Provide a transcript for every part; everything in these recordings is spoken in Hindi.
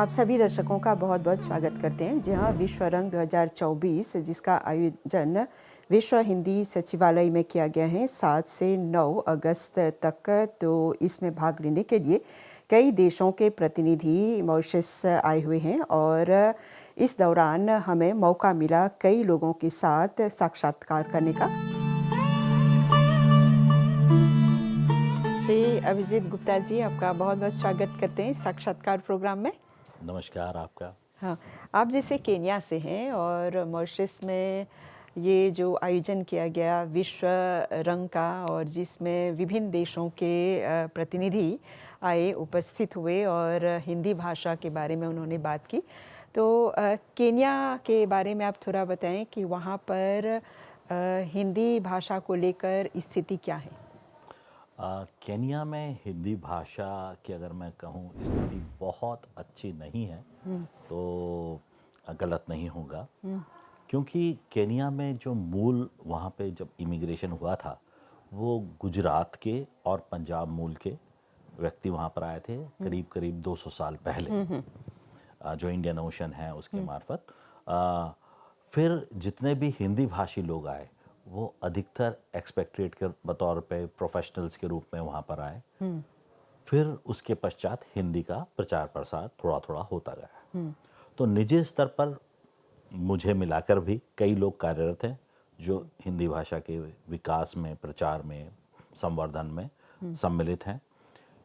आप सभी दर्शकों का बहुत बहुत स्वागत करते हैं। जी हाँ, विश्व रंग 2024 जिसका आयोजन विश्व हिंदी सचिवालय में किया गया है 7 से 9 अगस्त तक। तो इसमें भाग लेने के लिए कई देशों के प्रतिनिधि मॉरिशस आए हुए हैं और इस दौरान हमें मौका मिला कई लोगों के साथ साक्षात्कार करने का। श्री अभिजीत गुप्ता जी, आपका बहुत बहुत स्वागत करते हैं इस साक्षात्कार प्रोग्राम में। नमस्कार आपका। हाँ, आप जैसे केन्या से हैं और मॉरिशस में ये जो आयोजन किया गया विश्व रंग का, और जिसमें विभिन्न देशों के प्रतिनिधि आए, उपस्थित हुए और हिंदी भाषा के बारे में उन्होंने बात की। तो केन्या के बारे में आप थोड़ा बताएं कि वहाँ पर हिंदी भाषा को लेकर स्थिति क्या है? केन्या में हिंदी भाषा की अगर मैं कहूँ स्थिति बहुत अच्छी नहीं है तो गलत नहीं होगा, क्योंकि केन्या में जो मूल वहाँ पे जब इमिग्रेशन हुआ था वो गुजरात के और पंजाब मूल के व्यक्ति वहाँ पर आए थे करीब करीब 200 साल पहले, जो इंडियन ओशन है उसके मार्फत। फिर जितने भी हिंदी भाषी लोग आए वो अधिकतर एक्सपेक्ट्रेट के बतौर पे प्रोफेशनल्स के रूप में वहाँ पर आए। फिर उसके पश्चात हिंदी का प्रचार प्रसार थोड़ा थोड़ा होता गया। तो निजी स्तर पर मुझे मिलाकर भी कई लोग कार्यरत हैं जो हिंदी भाषा के विकास में, प्रचार में, संवर्धन में सम्मिलित हैं।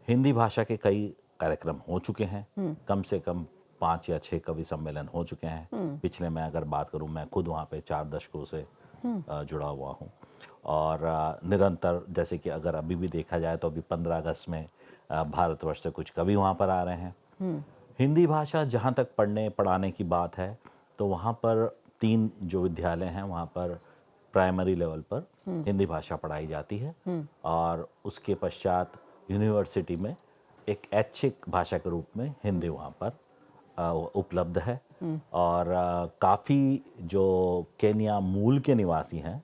हिंदी भाषा के कई कार्यक्रम हो चुके हैं, कम से कम 5 या 6 कवि सम्मेलन हो चुके हैं। पिछले मैं अगर बात करूं, मैं खुद वहाँ पे 4 दशकों से जुड़ा हुआ हूँ और निरंतर, जैसे कि अगर अभी भी देखा जाए तो अभी 15 अगस्त में भारतवर्ष से कुछ कवि वहाँ पर आ रहे हैं। हिंदी भाषा जहाँ तक पढ़ने पढ़ाने की बात है तो वहाँ पर 3 जो विद्यालय हैं वहाँ पर प्राइमरी लेवल पर हिंदी भाषा पढ़ाई जाती है और उसके पश्चात यूनिवर्सिटी में एक ऐच्छिक भाषा के रूप में हिंदी वहाँ पर उपलब्ध है। और काफ़ी जो केन्या मूल के निवासी हैं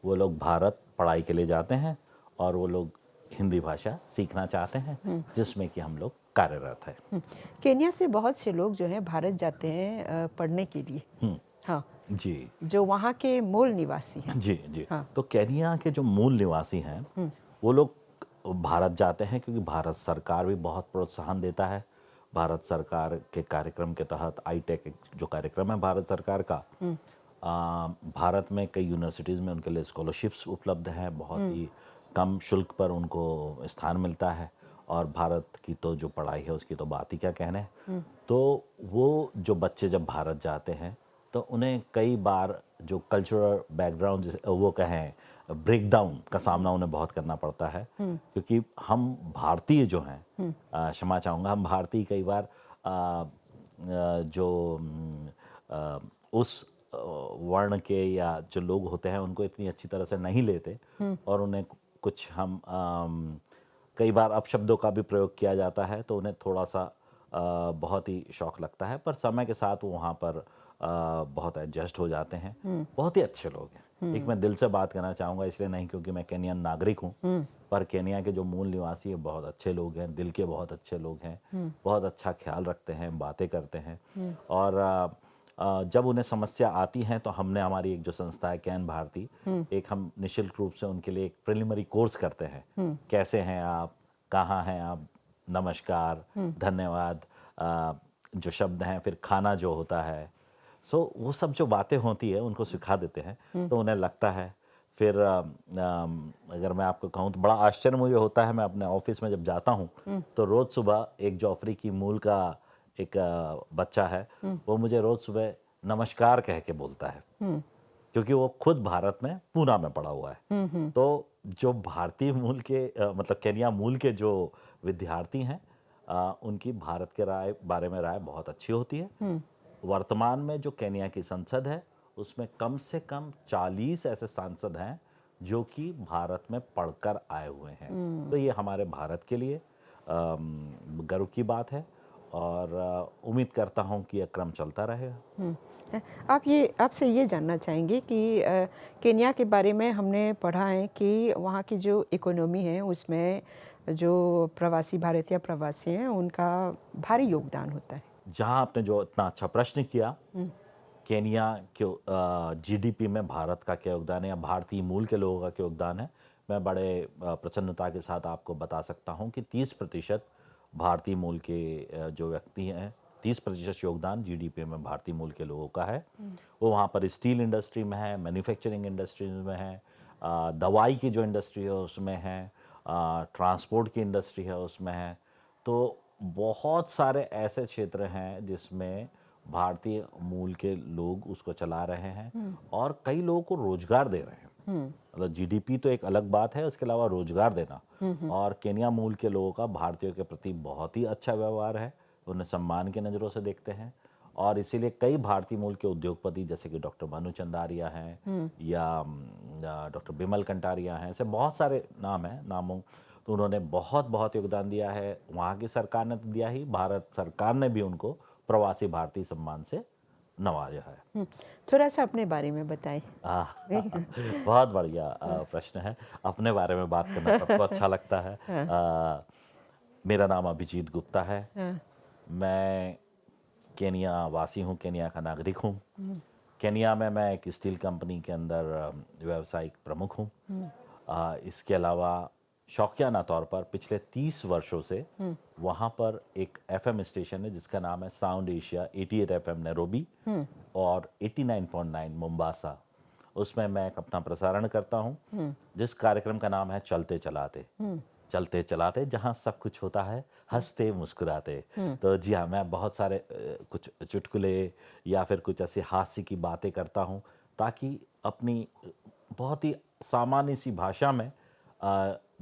वो लोग भारत पढ़ाई के लिए जाते हैं और वो लोग हिंदी भाषा सीखना चाहते हैं, जिसमें कि हम लोग कार्यरत हैं। केन्या से बहुत से लोग जो हैं भारत जाते हैं पढ़ने के लिए। हाँ जी जो वहाँ के मूल निवासी हैं। जी जी। हाँ। तो केन्या के जो मूल निवासी हैं वो लोग भारत जाते हैं क्योंकि भारत सरकार भी बहुत प्रोत्साहन देता है। भारत सरकार के कार्यक्रम के तहत आईटेक जो कार्यक्रम है भारत सरकार का, भारत में कई यूनिवर्सिटीज़ में उनके लिए स्कॉलरशिप्स उपलब्ध हैं, बहुत ही कम शुल्क पर उनको स्थान मिलता है और भारत की तो जो पढ़ाई है उसकी तो बात ही क्या कहने। तो वो जो बच्चे जब भारत जाते हैं तो उन्हें कई बार जो कल्चरल बैकग्राउंड वो कहें ब्रेक डाउन का सामना उन्हें बहुत करना पड़ता है, क्योंकि हम भारतीय जो हैं, क्षमा चाहूँगा, हम भारतीय कई बार जो उस वर्ण के या जो लोग होते हैं उनको इतनी अच्छी तरह से नहीं लेते और उन्हें कुछ हम कई बार अपशब्दों का भी प्रयोग किया जाता है तो उन्हें थोड़ा सा बहुत ही शौक लगता है, पर समय के साथ वो वहाँ पर बहुत एडजस्ट हो जाते हैं। बहुत ही अच्छे लोग हैं। एक मैं दिल से बात करना चाहूँगा, इसलिए नहीं क्योंकि मैं केनियन नागरिक हूँ, पर केनिया के जो मूल निवासी हैं बहुत अच्छे लोग हैं, दिल के बहुत अच्छे लोग हैं, बहुत अच्छा ख्याल रखते हैं, बातें करते हैं। और जब उन्हें समस्या आती है तो हमने हमारी एक जो संस्था है कैन भारती, एक हम निःशुल्क रूप से उनके लिए एक प्रिलिमिनरी कोर्स करते हैं। कैसे हैं आप, कहाँ हैं आप, नमस्कार, धन्यवाद, जो शब्द हैं, फिर खाना जो होता है, सो वो सब जो बातें होती है उनको सिखा देते हैं तो उन्हें लगता है। फिर अगर मैं आपको कहूँ तो बड़ा आश्चर्य मुझे होता है, मैं अपने ऑफिस में जब जाता हूँ तो रोज़ सुबह एक जो अफ्रीकी मूल का एक बच्चा है वो मुझे रोज़ सुबह नमस्कार कह के बोलता है, क्योंकि वो खुद भारत में पूना में पढ़ा हुआ है। तो जो भारतीय मूल के मतलब केनिया मूल के जो विद्यार्थी हैं, उनकी भारत के राय बारे में राय बहुत अच्छी होती है। वर्तमान में जो केनिया की संसद है उसमें कम से कम 40 ऐसे सांसद हैं जो कि भारत में पढ़कर आए हुए हैं। तो ये हमारे भारत के लिए गर्व की बात है और उम्मीद करता हूँ कि यह क्रम चलता रहेगा। आपसे ये जानना चाहेंगे कि केन्या के बारे में हमने पढ़ा है कि वहाँ की जो इकोनॉमी है उसमें जो प्रवासी भारतीय प्रवासी हैं उनका भारी योगदान होता है। जहाँ आपने जो इतना अच्छा प्रश्न किया, केनिया के जीडीपी में भारत का क्या योगदान है या भारतीय मूल के लोगों का क्या योगदान है, मैं बड़े प्रसन्नता के साथ आपको बता सकता हूँ कि 30% भारतीय मूल के जो व्यक्ति हैं, 30% योगदान जीडीपी में भारतीय मूल के लोगों का है। वो वहाँ पर स्टील इंडस्ट्री में है, मैन्युफैक्चरिंग इंडस्ट्री में है, दवाई की जो इंडस्ट्री है उसमें है, ट्रांसपोर्ट की इंडस्ट्री है उसमें है। तो बहुत सारे ऐसे क्षेत्र हैं जिसमें भारतीय मूल के लोग उसको चला रहे हैं और कई लोगों को रोजगार दे रहे हैं। मतलब जीडीपी तो एक अलग बात है, उसके अलावा रोजगार देना। और केनिया मूल के लोगों का भारतीयों के प्रति बहुत ही अच्छा व्यवहार है, उन्हें सम्मान की नज़रों से देखते हैं। और इसीलिए कई भारतीय मूल के उद्योगपति जैसे कि डॉक्टर भानु चंदारिया हैं या डॉक्टर बिमल कंटारिया हैं, ऐसे बहुत सारे नाम हैं, नामों तो उन्होंने बहुत बहुत योगदान दिया है। वहाँ की सरकार ने तो दिया ही, भारत सरकार ने भी उनको प्रवासी भारतीय सम्मान से नवाजा है। थोड़ा सा अपने बारे में बताएं। आ, बहुत बढ़िया प्रश्न है। अपने बारे में बात करना सबको अच्छा लगता है। मेरा नाम अभिजीत गुप्ता है। मैं केनिया वासी हूँ, केनिया का नागरिक हूँ। केनिया में मैं एक स्टील कंपनी के अंदर व्यावसायिक प्रमुख हूँ। इसके अलावा शौकियाना तौर पर पिछले 30 वर्षों से वहाँ पर एक एफएम स्टेशन है जिसका नाम है साउंड एशिया 88 एफएम नैरोबी और 89.9 मुम्बासा। उसमें मैं एक अपना प्रसारण करता हूँ जिस कार्यक्रम का नाम है चलते चलाते। चलते चलाते जहाँ सब कुछ होता है हंसते मुस्कुराते। तो जी हाँ, मैं बहुत सारे कुछ चुटकुले या फिर कुछ ऐसी हास्य की बातें करता हूँ ताकि अपनी बहुत ही सामान्य सी भाषा में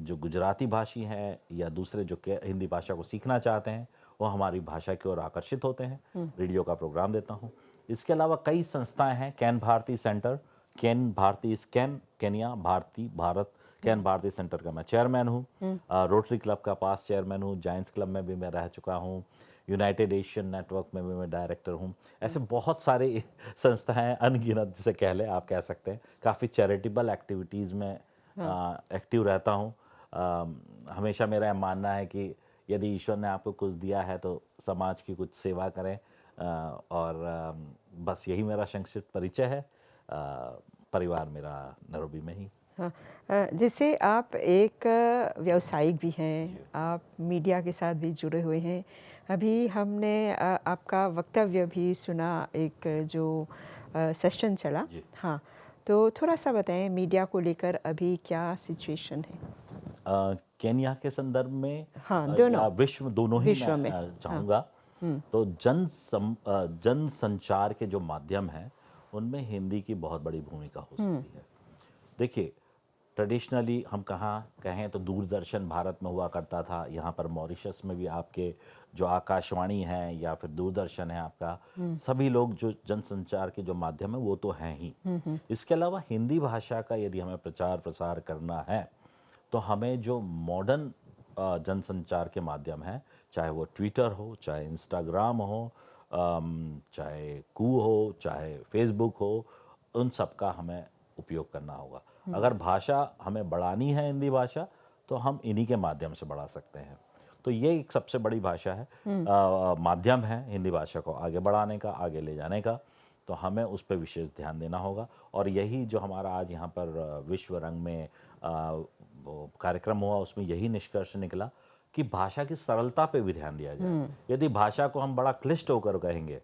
जो गुजराती भाषी हैं या दूसरे जो के हिंदी भाषा को सीखना चाहते हैं वो हमारी भाषा की ओर आकर्षित होते हैं। रेडियो का प्रोग्राम देता हूँ। इसके अलावा कई संस्थाएं हैं, कैन भारती सेंटर, कैन भारती स्कैन केनिया भारती भारत, कैन भारती सेंटर का मैं चेयरमैन हूँ। रोटरी क्लब का पास चेयरमैन हूँ, जायंट्स क्लब में भी मैं रह चुका हूँ, यूनाइटेड एशियन नेटवर्क में भी मैं डायरेक्टर हूँ। ऐसे बहुत सारे संस्थाएं अनगिनत जिसे कह लें, आप कह सकते हैं। काफ़ी चैरिटेबल एक्टिविटीज़ में एक्टिव रहता हूँ। हमेशा मेरा यह मानना है कि यदि ईश्वर ने आपको कुछ दिया है तो समाज की कुछ सेवा करें। और बस यही मेरा संक्षिप्त परिचय है। परिवार मेरा नैरोबी में ही। हाँ, जैसे आप एक व्यावसायिक भी हैं, आप मीडिया के साथ भी जुड़े हुए हैं। अभी हमने आपका वक्तव्य भी सुना, एक जो सेशन चला। जी। हाँ, तो थोड़ा सा बताएं मीडिया को लेकर अभी क्या सिचुएशन है। केनिया के संदर्भ में हाँ, दोनों या विश्व दोनों ही मैं विश्व में। हाँ। चाहूँगा। तो जन संचार के जो माध्यम हैं उनमें हिंदी की बहुत बड़ी भूमिका हो सकती है। देखिए, ट्रेडिशनली हम कहाँ कहें तो दूरदर्शन भारत में हुआ करता था। यहाँ पर मॉरिशस में भी आपके जो आकाशवाणी है या फिर दूरदर्शन है आपका, सभी लोग जो जनसंचार के जो माध्यम है वो तो हैं ही। इसके अलावा हिंदी भाषा का यदि हमें प्रचार प्रसार करना है तो हमें जो मॉडर्न जनसंचार के माध्यम हैं, चाहे वो ट्विटर हो, चाहे इंस्टाग्राम हो, चाहे कू हो, चाहे फेसबुक हो, उन सब का हमें उपयोग करना होगा। अगर भाषा हमें बढ़ानी है हिंदी भाषा, तो हम इन्हीं के माध्यम से बढ़ा सकते हैं। तो ये एक सबसे बड़ी भाषा है, माध्यम है हिंदी भाषा को आगे बढ़ाने का, आगे ले जाने का। तो हमें उस पर विशेष ध्यान देना होगा। और यही जो हमारा आज यहाँ पर विश्व रंग में वो कार्यक्रम हुआ, उसमें यही निष्कर्ष निकला कि भाषा की सरलता पे भी ध्यान दिया जाए। यदि भाषा को हम बड़ा क्लिष्ट होकर कहेंगे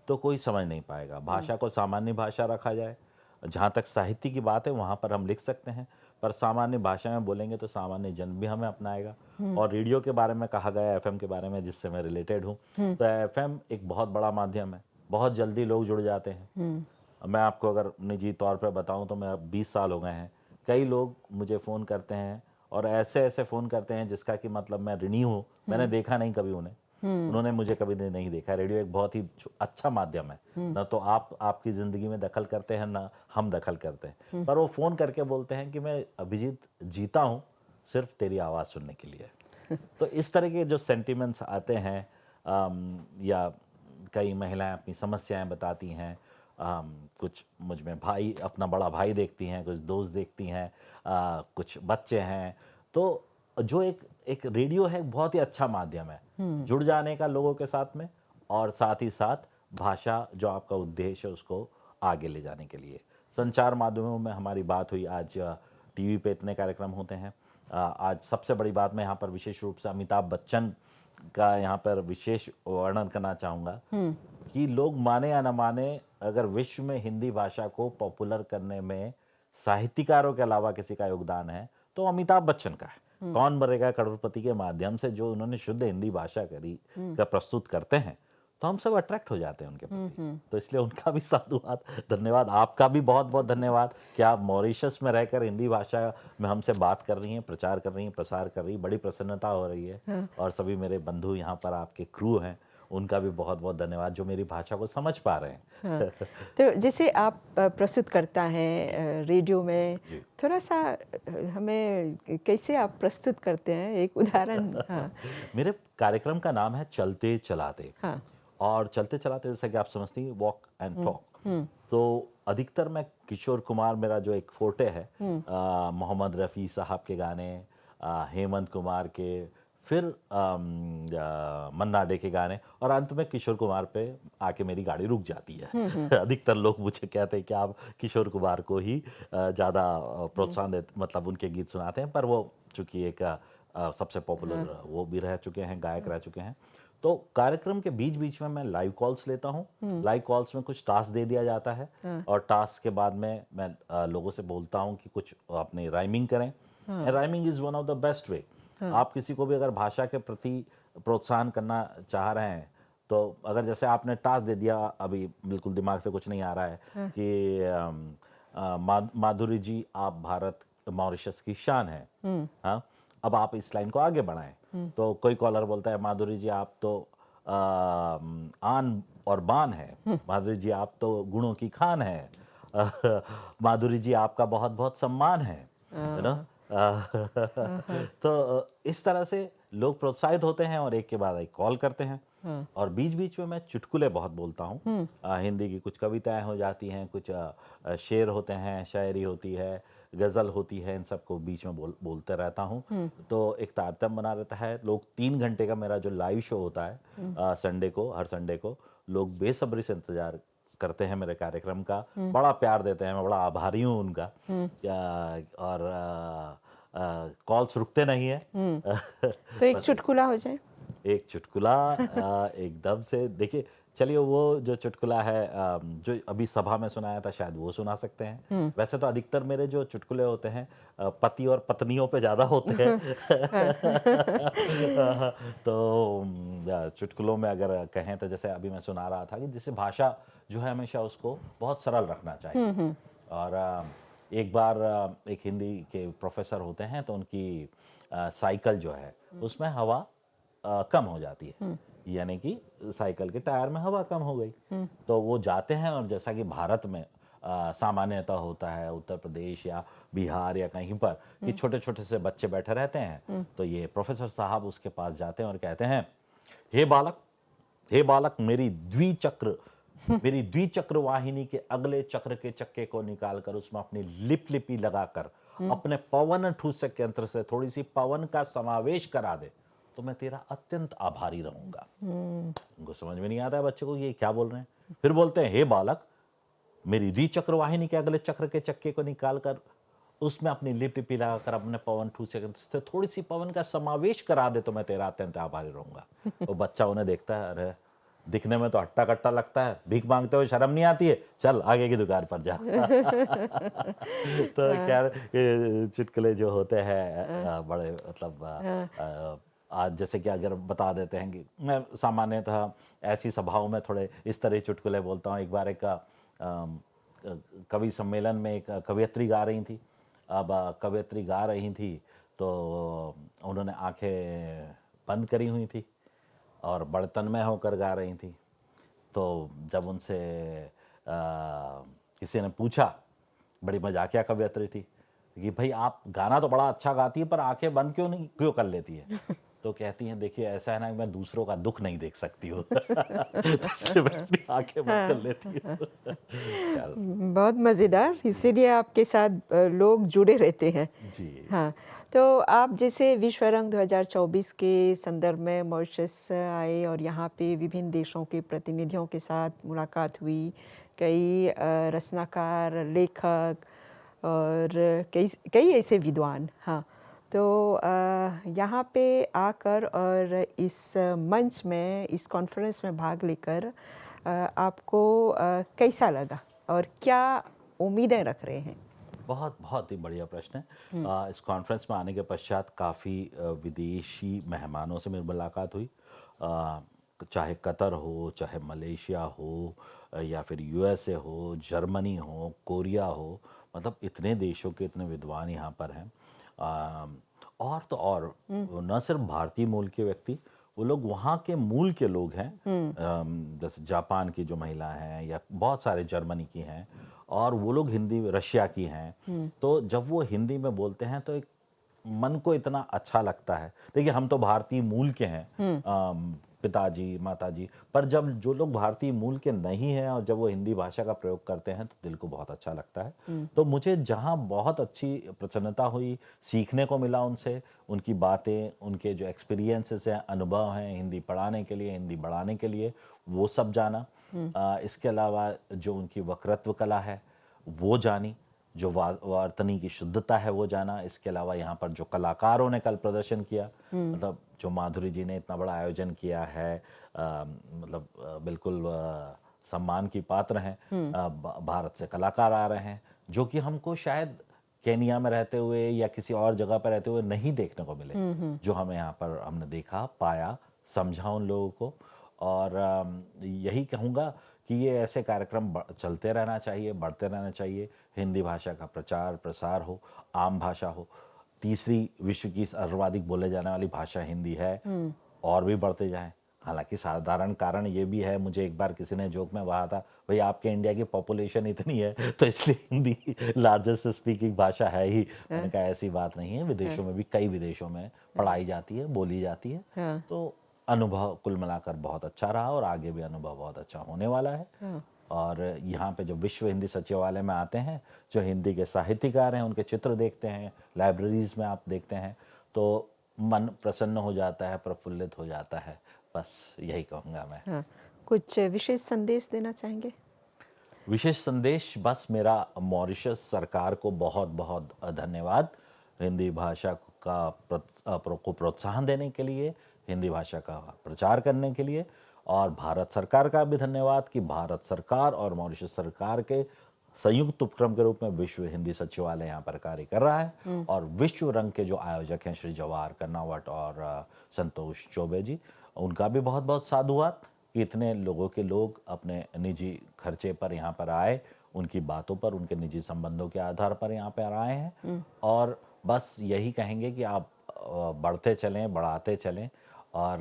तो कोई समझ नहीं पाएगा। भाषा को सामान्य भाषा रखा जाए। जहाँ तक साहित्य की बात है वहाँ पर हम लिख सकते हैं, पर सामान्य भाषा में बोलेंगे तो सामान्य जन भी हमें अपनाएगा। और रेडियो के बारे में कहा गया, एफएम के बारे में जिससे मैं रिलेटेड हूँ, तो एफएम एक बहुत बड़ा माध्यम है, बहुत जल्दी लोग जुड़ जाते हैं। मैं आपको अगर निजी तौर पर बताऊं तो मैं 20 साल हो गए हैं। कई लोग मुझे फ़ोन करते हैं और ऐसे ऐसे फ़ोन करते हैं जिसका कि मतलब मैं ऋणी हूँ, मैंने देखा नहीं कभी उन्हें, उन्होंने मुझे कभी नहीं देखा। रेडियो एक बहुत ही अच्छा माध्यम है। ना तो आप आपकी ज़िंदगी में दखल करते हैं, ना हम दखल करते हैं, पर वो फ़ोन करके बोलते हैं कि मैं अभिजीत जीता हूँ सिर्फ तेरी आवाज़ सुनने के लिए। तो इस तरह के जो सेंटिमेंट्स आते हैं, या कई महिलाएं अपनी समस्याएं बताती हैं, कुछ मुझ में भाई, अपना बड़ा भाई देखती हैं, कुछ दोस्त देखती हैं, कुछ बच्चे हैं। तो जो एक एक रेडियो है, बहुत ही अच्छा माध्यम है जुड़ जाने का लोगों के साथ में और साथ ही साथ भाषा जो आपका उद्देश्य है उसको आगे ले जाने के लिए। संचार माध्यमों में हमारी बात हुई, आज टीवी पे इतने कार्यक्रम होते हैं। आज सबसे बड़ी बात मैं यहाँ पर विशेष रूप से अमिताभ बच्चन का यहाँ पर विशेष वर्णन करना चाहूँगा कि लोग माने या ना माने, अगर विश्व में हिंदी भाषा को पॉपुलर करने में साहित्यकारों के अलावा किसी का योगदान है तो अमिताभ बच्चन का है। कौन बनेगा करोड़पति के माध्यम से जो उन्होंने शुद्ध हिंदी भाषा करी का प्रस्तुत करते हैं, तो हम सब अट्रैक्ट हो जाते हैं उनके प्रति। तो इसलिए उनका भी साधुवाद, धन्यवाद। आपका भी बहुत बहुत धन्यवाद कि आप मॉरिशस में रहकर हिंदी भाषा में हमसे बात कर रही हैं, प्रचार कर रही हैं, प्रसार कर रही हैं। बड़ी प्रसन्नता हो रही है। और सभी मेरे बंधु यहाँ पर आपके क्रू हैं, उनका भी बहुत बहुत धन्यवाद जो मेरी भाषा को समझ पा रहे हैं। हाँ, तो जैसे आप प्रस्तुत करता हैं रेडियो में, जी। थोड़ा सा हमें कैसे आप प्रस्तुत करते हैं, एक उदाहरण। हाँ मेरे कार्यक्रम का नाम है चलते चलाते। हाँ और चलते चलाते जैसा कि आप समझती हैं, वॉक एंड टॉक। तो अधिकतर मैं किशोर कुमार, मेरा जो एक फोटे है, मोहम्मद रफ़ी साहब के गाने, हेमंत कुमार के, फिर मन्ना डे के गाने, और अंत में किशोर कुमार पे आके मेरी गाड़ी रुक जाती है। अधिकतर लोग मुझे कहते हैं कि आप किशोर कुमार को ही ज़्यादा प्रोत्साहन देते, मतलब उनके गीत सुनाते हैं, पर वो चूंकि एक सबसे पॉपुलर वो भी रह चुके हैं, गायक रह चुके हैं। तो कार्यक्रम के बीच बीच में मैं लाइव कॉल्स लेता हूँ। लाइव कॉल्स में कुछ टास्क दे दिया जाता है, और टास्क के बाद में मैं लोगों से बोलता हूँ कि कुछ अपने राइमिंग करें। Rhyming is one of the best way. आप किसी को भी अगर भाषा के प्रति प्रोत्साहन करना चाह रहे हैं, तो अगर जैसे आपने टास्क दे दिया, अभी बिल्कुल दिमाग से कुछ नहीं आ रहा है कि माधुरी जी आप भारत मॉरिशस की शान है, हाँ, अब आप इस लाइन को आगे बढ़ाएं। तो कोई कॉलर बोलता है माधुरी जी आप तो आन और बान है, माधुरी जी आप तो गुणों की खान है, माधुरी जी आपका बहुत बहुत सम्मान है ना। तो इस तरह से लोग प्रोत्साहित होते हैं और एक के बाद एक कॉल करते हैं। और बीच बीच में मैं चुटकुले बहुत बोलता हूँ। हिंदी की कुछ कविताएं हो जाती हैं, कुछ शेर होते हैं, शायरी होती है, गज़ल होती है, इन सबको बीच में बोलते रहता हूँ। तो एक तारतम्य बना रहता है। लोग 3 घंटे का मेरा जो लाइव शो होता है संडे को, हर संडे को लोग बेसब्री से इंतजार करते हैं मेरे कार्यक्रम का, बड़ा प्यार देते हैं। मैं बड़ा आभारी हूँ उनका। और कॉल्स रुकते नहीं है। तो एक चुटकुला हो जाए। एक चुटकुला एकदम से देखिए, चलिए वो जो चुटकुला है जो अभी सभा में सुनाया था, शायद वो सुना सकते हैं। वैसे तो अधिकतर मेरे जो चुटकुले होते हैं पति और पत्नियों पे ज़्यादा होते हैं। तो चुटकुलों में अगर कहें तो जैसे अभी मैं सुना रहा था कि जैसे भाषा जो है हमेशा उसको बहुत सरल रखना चाहिए। और एक बार एक हिंदी के प्रोफेसर होते हैं, तो उनकी साइकिल जो है उसमें हवा कम हो जाती है, यानी कि साइकिल के टायर में हवा कम हो गई। तो वो जाते हैं, और जैसा कि भारत में सामान्यतः होता है, उत्तर प्रदेश या बिहार या कहीं पर, कि छोटे छोटे से बच्चे बैठे रहते हैं। तो ये प्रोफेसर साहब उसके पास जाते हैं और कहते हैं, हे बालक, हे बालक, मेरी द्विचक्र वाहिनी के अगले चक्र के चक्के को निकालकर उसमें अपनी लिपि लगाकर अपने पवन ठूसक यंत्र से थोड़ी सी पवन का समावेश करा दे, तो मैं तेरा अत्यंत आभारी रहूंगा। उनको समझ में नहीं आता है बच्चे को ये क्या बोल रहे हैं। फिर बोलते हैं, हे बालक, मेरी द्विचक्र वाहिनी के अगले चक्र के चक्के को निकालकर उसमें अपनी लिपि लगाकर अपने पवन ठूसक यंत्र से थोड़ी सी पवन का समावेश करा दे, तो मैं तेरा अत्यंत आभारी रहूंगा। वो बच्चा उन्हें देखता है, अरे दिखने में तो हट्टा कट्टा लगता है, भीख मांगते हुए शर्म नहीं आती है, चल आगे की दुकान पर जा। तो खैर ये चुटकुले जो होते हैं बड़े मतलब आज जैसे कि अगर बता देते हैं कि मैं सामान्यतः ऐसी सभाओं में थोड़े इस तरह चुटकुले बोलता हूँ। एक बार एक कवि सम्मेलन में एक कवयित्री गा रही थी। अब कवयित्री गा रही थी तो उन्होंने आंखें बंद करी हुई थी और बड़े तन्मय होकर गा रही थी। तो जब उनसे किसी ने पूछा, बड़ी मजाकिया कवयित्री थी, कि भाई आप गाना तो बड़ा अच्छा गाती है पर आंखें बंद क्यों कर लेती है। तो कहती हैं, देखिए ऐसा है ना, मैं दूसरों का दुख नहीं देख सकती हूँ। इसलिए मैं अपनी आंखें बंद कर लेती हूँ। बहुत मज़ेदार, इसीलिए आपके साथ लोग जुड़े रहते हैं। जी। हाँ, तो आप जैसे विश्व रंग 2024 के संदर्भ में मॉरिशस आए और यहाँ पे विभिन्न देशों के प्रतिनिधियों के साथ मुलाकात हुई, कई रचनाकार, लेखक और कई कई ऐसे विद्वान, हाँ। तो यहाँ पे आकर और इस मंच में, इस कॉन्फ्रेंस में भाग लेकर आपको कैसा लगा और क्या उम्मीदें रख रहे हैं? बहुत बहुत ही बढ़िया प्रश्न है। इस कॉन्फ्रेंस में आने के पश्चात काफ़ी विदेशी मेहमानों से मेरी मुलाकात हुई। चाहे कतर हो, चाहे मलेशिया हो, या फिर यूएसए हो, जर्मनी हो, कोरिया हो, मतलब इतने देशों के इतने विद्वान यहाँ पर हैं। अ, और तो और न सिर्फ भारतीय मूल के व्यक्ति, वो लोग वहाँ के मूल के लोग हैं। जैसे जापान की जो महिला हैं या बहुत सारे जर्मनी की हैं, और वो लोग हिंदी रशिया की हैं। तो जब वो हिंदी में बोलते हैं तो एक मन को इतना अच्छा लगता है। देखिए, हम तो भारतीय मूल के हैं, पिताजी माताजी, पर जब जो लोग भारतीय मूल के नहीं हैं और जब वो हिंदी भाषा का प्रयोग करते हैं तो दिल को बहुत अच्छा लगता है। तो मुझे जहाँ बहुत अच्छी प्रसन्नता हुई, सीखने को मिला उनसे, उनकी बातें, उनके जो एक्सपीरियंसेस हैं, अनुभव हैं हिंदी पढ़ाने के लिए, हिंदी बढ़ाने के लिए, वो सब जाना। इसके अलावा जो उनकी वक्तृत्व कला है वो जानी, जो वार्तनी की शुद्धता है वो जाना। इसके अलावा यहाँ पर जो कलाकारों ने कल प्रदर्शन किया, मतलब जो माधुरी जी ने इतना बड़ा आयोजन किया है, मतलब बिल्कुल सम्मान की पात्र हैं। भारत से कलाकार आ रहे हैं जो कि हमको शायद केनिया में रहते हुए या किसी और जगह पर रहते हुए नहीं देखने को मिले, जो हमें यहाँ पर हमने देखा, पाया, समझा उन लोगों को। और यही कहूँगा कि ये ऐसे कार्यक्रम चलते रहना चाहिए, बढ़ते रहना चाहिए। हिंदी भाषा का प्रचार प्रसार हो, आम भाषा हो। तीसरी विश्व की सर्वाधिक बोले जाने वाली भाषा हिंदी है, और भी बढ़ते जाएं। हालांकि साधारण कारण ये भी है, मुझे एक बार किसी ने जोक में कहा था, भाई आपके इंडिया की पॉपुलेशन इतनी है तो इसलिए हिंदी लार्जेस्ट स्पीकिंग भाषा है ही। मैंने कहा ऐसी बात नहीं है, विदेशों में भी, कई विदेशों में पढ़ाई जाती है, बोली जाती है। हाँ, तो अनुभव कुल मिलाकर बहुत अच्छा रहा और आगे भी अनुभव बहुत अच्छा होने वाला है। हाँ। और यहाँ पे जब विश्व हिंदी सचिवालय में आते हैं, जो हिंदी के साहित्यकार हैं उनके चित्र देखते हैं, लाइब्रेरीज में आप देखते हैं, तो मन प्रसन्न हो जाता है, प्रफुल्लित हो जाता है। बस यही कहूँगा मैं। हाँ, कुछ विशेष संदेश देना चाहेंगे? विशेष संदेश बस मेरा मॉरिशस सरकार को बहुत बहुत धन्यवाद, हिंदी भाषा का को प्रोत्साहन देने के लिए, हिंदी भाषा का प्रचार करने के लिए। और भारत सरकार का भी धन्यवाद कि भारत सरकार और मॉरिशस सरकार के संयुक्त उपक्रम के रूप में विश्व हिंदी सचिवालय यहाँ पर कार्य कर रहा है। और विश्व रंग के जो आयोजक हैं श्री जवाहर कर्नावट और संतोष चौबे जी, उनका भी बहुत बहुत साधुवाद कि इतने लोगों के लोग अपने निजी खर्चे पर यहाँ पर आए, उनकी बातों पर, उनके निजी संबंधों के आधार पर यहाँ पर आए हैं। और बस यही कहेंगे कि आप बढ़ते चलें, बढ़ाते चलें, और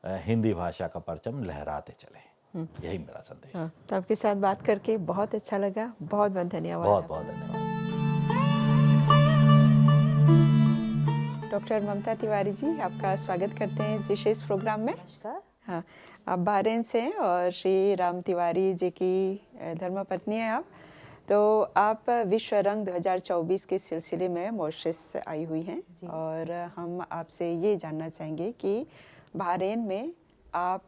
हिंदी भाषा का परचम लहराते चलें। यही मेरा संदेश। हाँ, तो आपके साथ बात करके बहुत अच्छा लगा। बहुत बहुत धन्यवाद बहुत आपका। बहुत धन्यवाद। डॉक्टर ममता तिवारी जी, आपका स्वागत करते हैं इस विशेष प्रोग्राम में। नमस्कार। हाँ, आप बहरीन से हैं और श्री राम तिवारी जी की धर्मपत्नी हैं आप। तो आप विश्व रंग 2024 के सिलसिले में मॉरिशस आई हुई हैं जी। और हम आपसे ये जानना चाहेंगे कि बहरीन में आप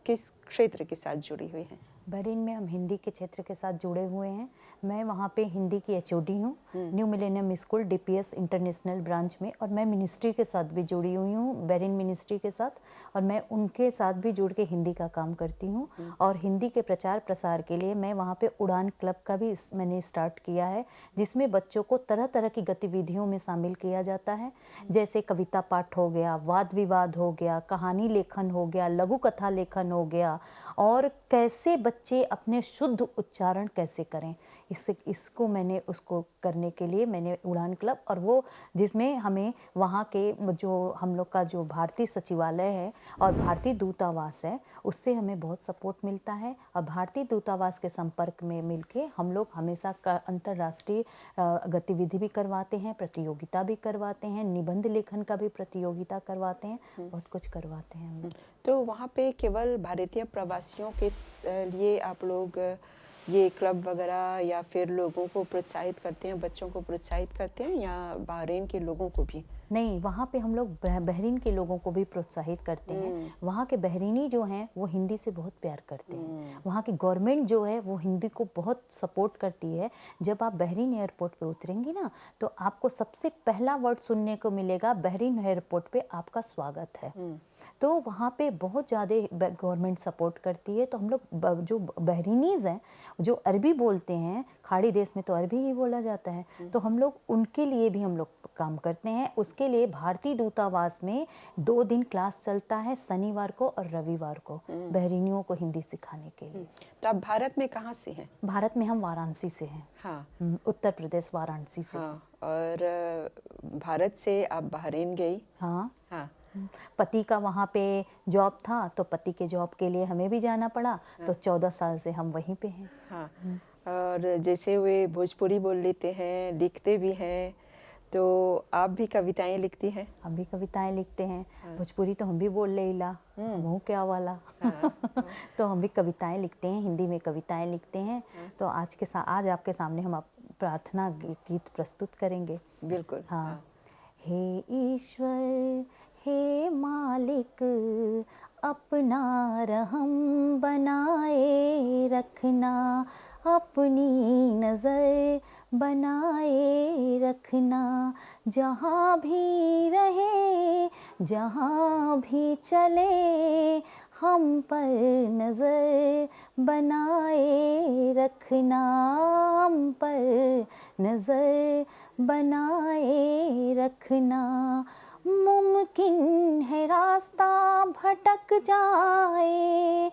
किस क्षेत्र के साथ जुड़ी हुई हैं? बहरीन में हम हिंदी के क्षेत्र के साथ जुड़े हुए हैं। मैं वहाँ पे हिंदी की एचओडी हूँ, new millennium school DPS international branch में, और मैं मिनिस्ट्री के साथ भी जुड़ी हुई हूँ, बहरीन मिनिस्ट्री के साथ, और मैं उनके साथ भी जुड़ के हिंदी का काम करती हूँ। और हिंदी के प्रचार प्रसार के लिए मैं वहाँ पे उड़ान क्लब का भी मैंने स्टार्ट किया है, जिसमें बच्चों को तरह तरह की गतिविधियों में शामिल किया जाता है, जैसे कविता पाठ हो गया, वाद विवाद हो गया, कहानी लेखन हो गया, लघु कथा लेखन हो गया, और कैसे बच्चे अपने शुद्ध उच्चारण कैसे करें, इसको मैंने उसको करने के लिए मैंने उड़ान क्लब, और वो जिसमें हमें वहाँ के जो हम लोग का जो भारतीय सचिवालय है और भारतीय दूतावास है, उससे हमें बहुत सपोर्ट मिलता है। और भारतीय दूतावास के संपर्क में मिलके हम लोग हमेशा का अंतर्राष्ट्रीय गतिविधि भी करवाते हैं, प्रतियोगिता भी करवाते हैं, निबंध लेखन का भी प्रतियोगिता करवाते हैं, बहुत कुछ करवाते हैं हम लोग। तो वहाँ पे केवल भारतीय प्रवासियों के लिए आप लोग ये क्लब वगैरह या फिर लोगों को प्रोत्साहित करते हैं, बच्चों को प्रोत्साहित करते हैं या बहरीन के लोगों को भी? नहीं, वहाँ पे हम लोग बहरीन के लोगों को भी प्रोत्साहित करते हैं। वहाँ के बहरीनी जो हैं वो हिंदी से बहुत प्यार करते हैं। वहाँ की गवर्नमेंट जो है वो हिंदी को बहुत सपोर्ट करती है। जब आप बहरीन एयरपोर्ट पे उतरेंगी ना, तो आपको सबसे पहला वर्ड सुनने को मिलेगा, बहरीन एयरपोर्ट पे आपका स्वागत है। तो वहाँ पे बहुत ज़्यादा गवर्नमेंट सपोर्ट करती है। तो हम लोग जो बहरीनीज़ हैं, जो अरबी बोलते हैं, खाड़ी देश में तो अरबी ही बोला जाता है, तो हम लोग उनके लिए भी हम लोग काम करते हैं। उसके लिए भारतीय दूतावास में 2 दिन क्लास चलता है, शनिवार को और रविवार को, बहरीनियों को हिंदी सिखाने के लिए। तो आप भारत में कहाँ से हैं? भारत में हम वाराणसी से हैं। हाँ। उत्तर प्रदेश वाराणसी से। हाँ, और भारत से आप बहरीन गई? हाँ। हाँ। पति का वहाँ पे जॉब था, तो पति के जॉब के लिए हमें भी जाना पड़ा। तो 14 साल से हम वहीं पे हैं। हाँ, और जैसे वे भोजपुरी बोल लेते हैं, लिखते भी हैं, तो आप भी कविताएं लिखती हैं? हम भी कविताएं लिखते हैं। भोजपुरी तो हम भी बोल लेला, मुँह क्या वाला। तो हम भी कविताएं लिखते हैं, हिंदी में कविताएं लिखते हैं। तो आज आपके सामने हम प्रार्थना गीत प्रस्तुत करेंगे। बिल्कुल। हाँ। हे ईश्वर, हे मालिक, अपना रहम बनाए रखना, अपनी नज़र बनाए रखना। जहाँ भी रहे, जहाँ भी चले, हम पर नज़र बनाए रखना, हम पर नज़र बनाए रखना। मुमकिन है रास्ता भटक जाए,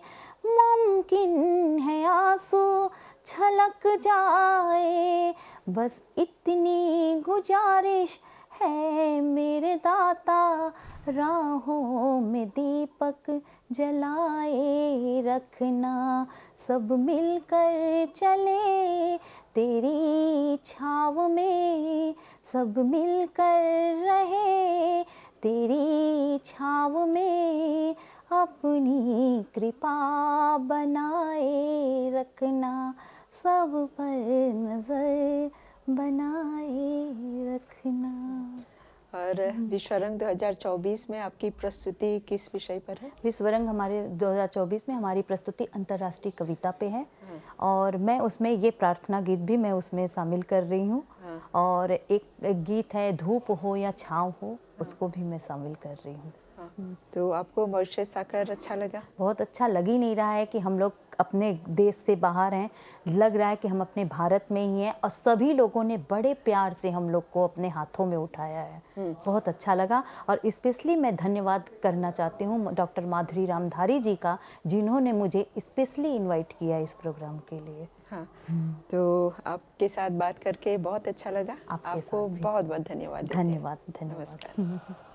मुमकिन है आंसू छलक जाए, बस इतनी गुजारिश है मेरे दाता, राहों में दीपक जलाए रखना। सब मिलकर चले तेरी छाव में, सब मिलकर रहे तेरी छाव में, अपनी कृपा बनाए रखना, सब पर नज़र बनाए रखना। और विश्वरंग 2024 में आपकी प्रस्तुति किस विषय पर है? विश्वरंग हमारे 2024 में हमारी प्रस्तुति अंतर्राष्ट्रीय कविता पे है। और मैं उसमें ये प्रार्थना गीत भी मैं उसमें शामिल कर रही हूँ। और एक गीत है, धूप हो या छाँव हो, उसको भी मैं शामिल कर रही हूँ। तो आपको मॉरिशस आकर अच्छा लगा? बहुत अच्छा लग ही नहीं रहा है कि हम लोग अपने देश से बाहर हैं, लग रहा है कि हम अपने भारत में ही हैं। और सभी लोगों ने बड़े प्यार से हम लोग को अपने हाथों में उठाया है। बहुत अच्छा लगा। और स्पेशली मैं धन्यवाद करना चाहती हूँ डॉक्टर माधुरी रामधारी जी का, जिन्होंने मुझे स्पेशली इनवाइट किया इस प्रोग्राम के लिए। हाँ, तो आपके साथ बात करके बहुत अच्छा लगा। आपके आपको साथ भी। बहुत बहुत धन्यवाद देते हैं। धन्यवाद। नमस्कार।